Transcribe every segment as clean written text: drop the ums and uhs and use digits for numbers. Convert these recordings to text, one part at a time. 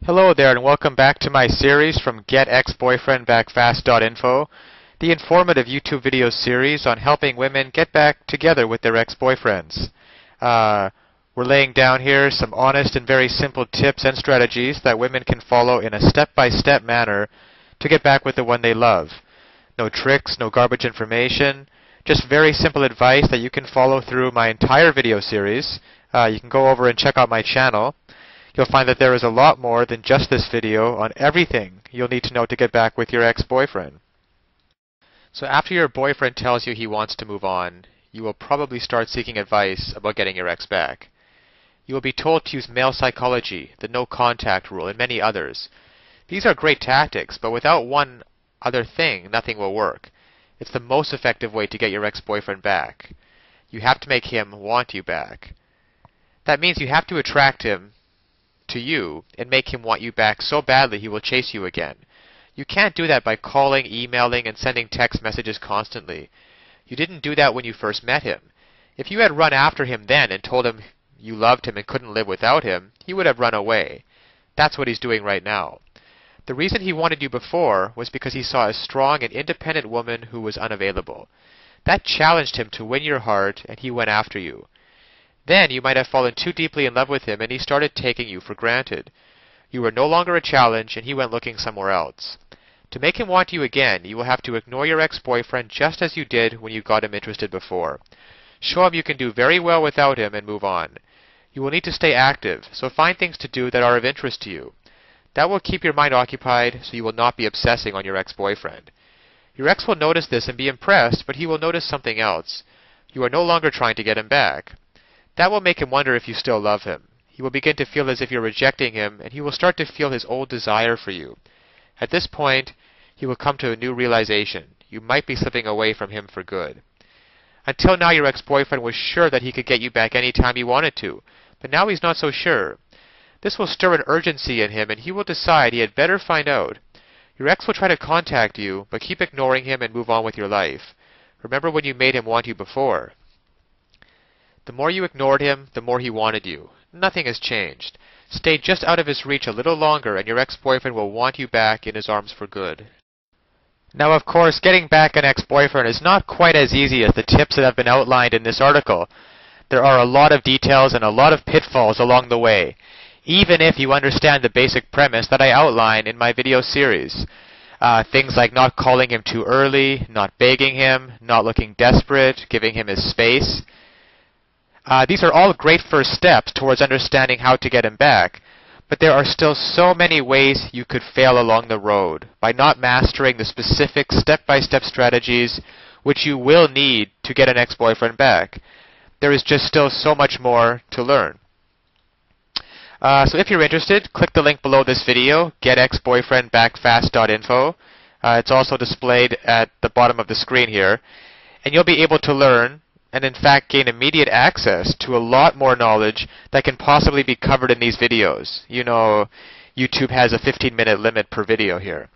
Hello there and welcome back to my series from getexboyfriendbackfast.info, the informative YouTube video series on helping women get back together with their ex-boyfriends. We're laying down here some honest and very simple tips and strategies that women can follow in a step-by-step manner to get back with the one they love. No tricks, no garbage information, just very simple advice that you can follow through my entire video series. You can go over and check out my channel. You'll find that there is a lot more than just this video on everything you'll need to know to get back with your ex-boyfriend. So after your boyfriend tells you he wants to move on, you will probably start seeking advice about getting your ex back. You will be told to use male psychology, the no contact rule, and many others. These are great tactics, but without one other thing, nothing will work. It's the most effective way to get your ex-boyfriend back. You have to make him want you back. That means you have to attract him to you and make him want you back so badly he will chase you again. You can't do that by calling, emailing, and sending text messages constantly. You didn't do that when you first met him. If you had run after him then and told him you loved him and couldn't live without him, he would have run away. That's what he's doing right now. The reason he wanted you before was because he saw a strong and independent woman who was unavailable. That challenged him to win your heart, and he went after you. Then you might have fallen too deeply in love with him and he started taking you for granted. You were no longer a challenge and he went looking somewhere else. To make him want you again, you will have to ignore your ex-boyfriend just as you did when you got him interested before. Show him you can do very well without him and move on. You will need to stay active, so find things to do that are of interest to you. That will keep your mind occupied so you will not be obsessing on your ex-boyfriend. Your ex will notice this and be impressed, but he will notice something else. You are no longer trying to get him back. That will make him wonder if you still love him. He will begin to feel as if you're rejecting him, and he will start to feel his old desire for you. At this point, he will come to a new realization. You might be slipping away from him for good. Until now, your ex-boyfriend was sure that he could get you back any time he wanted to, but now he's not so sure. This will stir an urgency in him, and he will decide he had better find out. Your ex will try to contact you, but keep ignoring him and move on with your life. Remember when you made him want you before. The more you ignored him, the more he wanted you. Nothing has changed. Stay just out of his reach a little longer and your ex-boyfriend will want you back in his arms for good. Now, of course, getting back an ex-boyfriend is not quite as easy as the tips that have been outlined in this article. There are a lot of details and a lot of pitfalls along the way, even if you understand the basic premise that I outline in my video series. Things like not calling him too early, not begging him, not looking desperate, giving him his space. These are all great first steps towards understanding how to get him back, but there are still so many ways you could fail along the road by not mastering the specific step-by-step strategies which you will need to get an ex-boyfriend back. There is just still so much more to learn. So if you're interested, click the link below this video, getexboyfriendbackfast.info. It's also displayed at the bottom of the screen here, and you'll be able to learn and in fact gain immediate access to a lot more knowledge that can possibly be covered in these videos. You know, YouTube has a 15-minute limit per video here.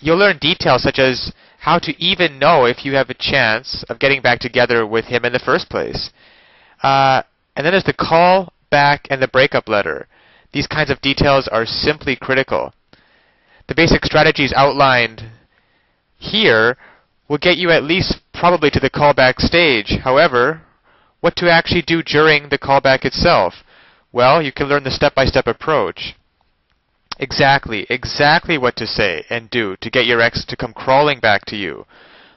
You'll learn details such as how to even know if you have a chance of getting back together with him in the first place. And then there's the call back and the breakup letter. These kinds of details are simply critical. The basic strategies outlined here will get you at least probably to the callback stage. However, what to actually do during the callback itself? Well, you can learn the step-by-step approach. Exactly what to say and do to get your ex to come crawling back to you.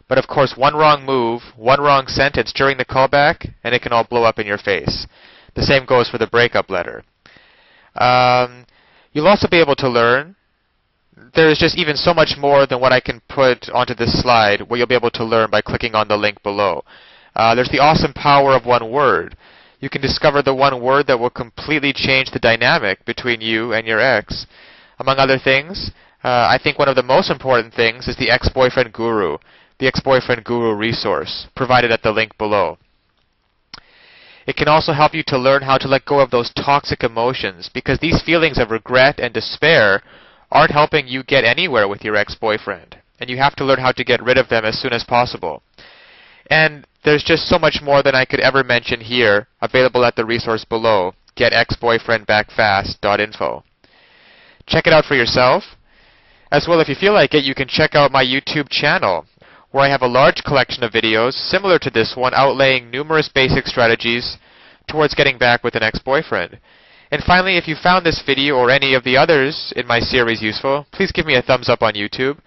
But of course, one wrong move, one wrong sentence during the callback, and it can all blow up in your face. The same goes for the breakup letter. You'll also be able to learn. There is just even so much more than what I can put onto this slide what you'll be able to learn by clicking on the link below. There's the awesome power of one word. You can discover the one word that will completely change the dynamic between you and your ex. Among other things, I think one of the most important things is the ex-boyfriend guru, the ex-boyfriend guru resource provided at the link below. It can also help you to learn how to let go of those toxic emotions, because these feelings of regret and despair aren't helping you get anywhere with your ex-boyfriend, and you have to learn how to get rid of them as soon as possible. And there's just so much more than I could ever mention here, available at the resource below, getexboyfriendbackfast.info. Check it out for yourself. As well, if you feel like it, you can check out my YouTube channel, where I have a large collection of videos similar to this one outlaying numerous basic strategies towards getting back with an ex-boyfriend. And finally, if you found this video or any of the others in my series useful, please give me a thumbs up on YouTube.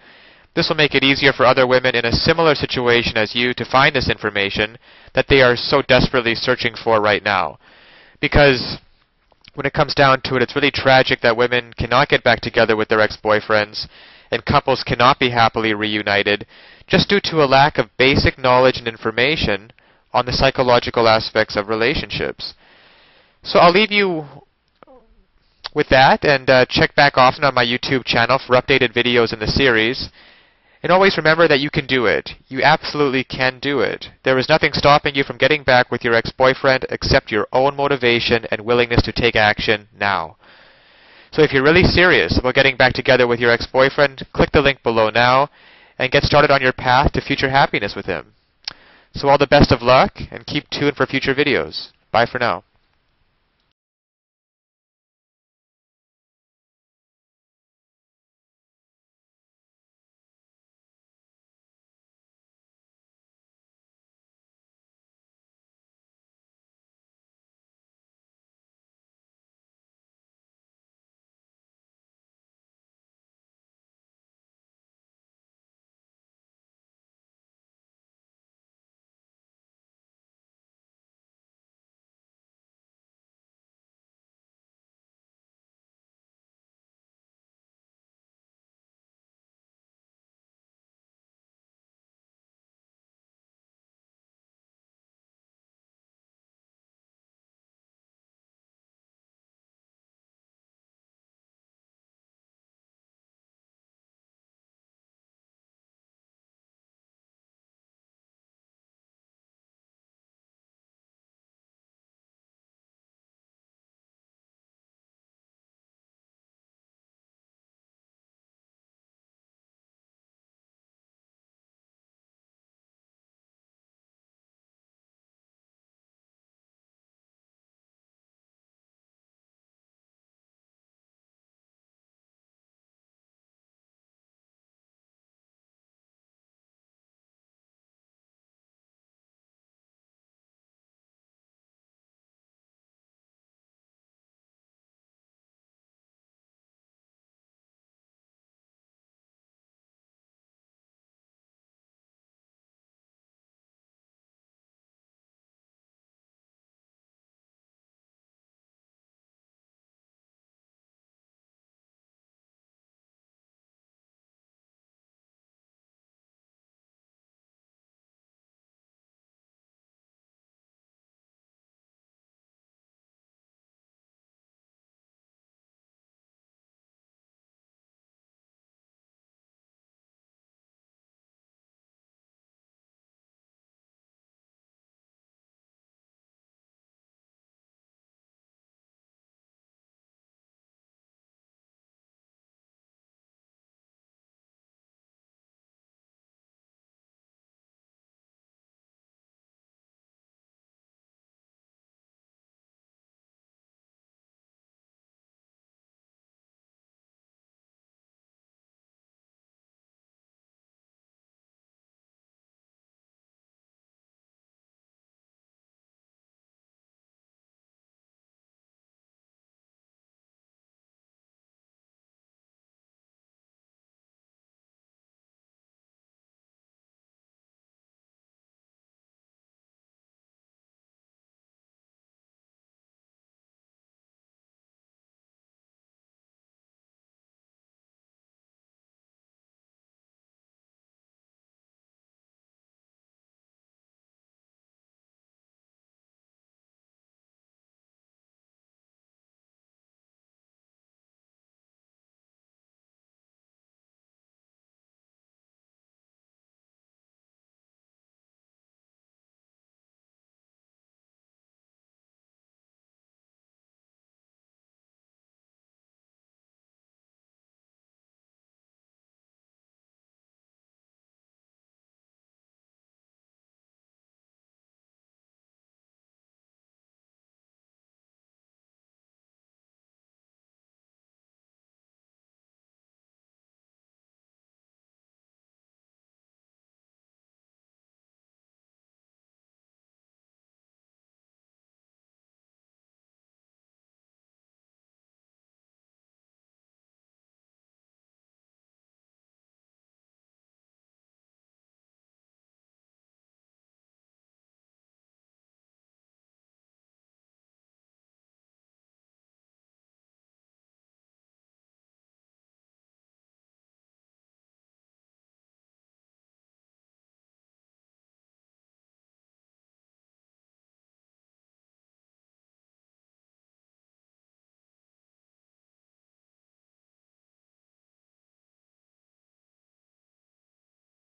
This will make it easier for other women in a similar situation as you to find this information that they are so desperately searching for right now. Because when it comes down to it, it's really tragic that women cannot get back together with their ex-boyfriends and couples cannot be happily reunited just due to a lack of basic knowledge and information on the psychological aspects of relationships. So I'll leave you with that, and check back often on my YouTube channel for updated videos in the series. And always remember that you can do it. You absolutely can do it. There is nothing stopping you from getting back with your ex-boyfriend except your own motivation and willingness to take action now. So if you're really serious about getting back together with your ex-boyfriend, click the link below now and get started on your path to future happiness with him. So all the best of luck, and keep tuned for future videos. Bye for now.